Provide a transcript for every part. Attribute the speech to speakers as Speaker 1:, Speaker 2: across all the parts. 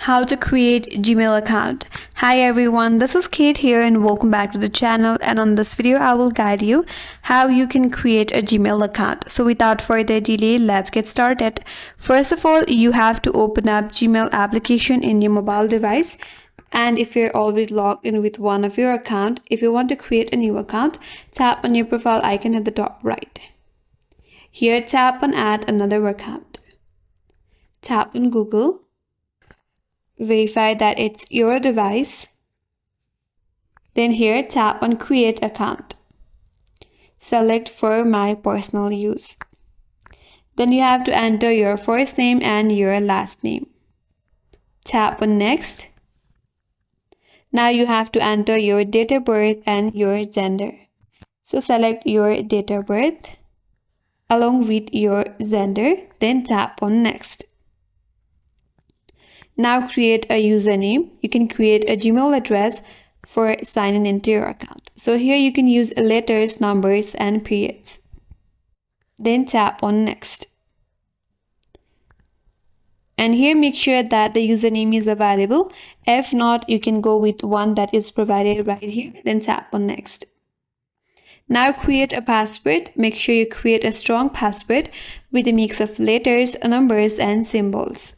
Speaker 1: How to create Gmail account. Hi everyone, this is Kate here and welcome back to the channel, and on this video I will guide you how you can create a Gmail account. So without further delay, let's get started. First of all, you have to open up Gmail application in your mobile device, and if you're already logged in with one of your account, if you want to create a new account, tap on your profile icon at the top right. Here tap on add another account. Tap on Google. Verify that it's your device. Then here tap on create account. Select for my personal use. Then you have to enter your first name and your last name. Tap on next. Now you have to enter your date of birth and your gender. So select your date of birth along with your gender, then tap on next. Now create a username. You can create a Gmail address for signing into your account. So here you can use letters, numbers, and periods. Then tap on next. And here make sure that the username is available. If not, you can go with one that is provided right here. Then tap on next. Now create a password. Make sure you create a strong password with a mix of letters, numbers, and symbols.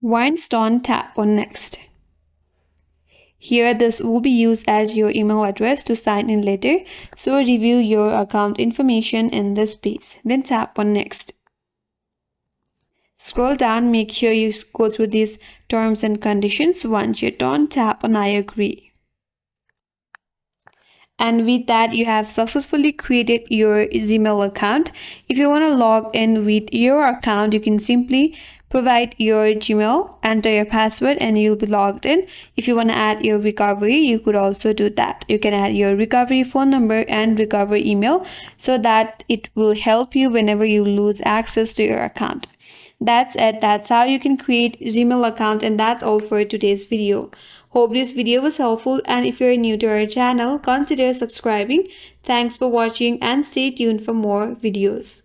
Speaker 1: Once done, tap on next. Here this will be used as your email address to sign in later, so review your account information in this piece. Then tap on next. Scroll down, make sure you go through these terms and conditions. Once you're done, tap on I agree. And with that, you have successfully created your Gmail account. If you want to log in with your account, you can simply provide your Gmail, enter your password, and you'll be logged in. If you want to add your recovery, you could also do that. You can add your recovery phone number and recovery email so that it will help you whenever you lose access to your account. That's it. That's how you can create Gmail account, and that's all for today's video. Hope this video was helpful, and if you're new to our channel, consider subscribing. Thanks for watching and stay tuned for more videos.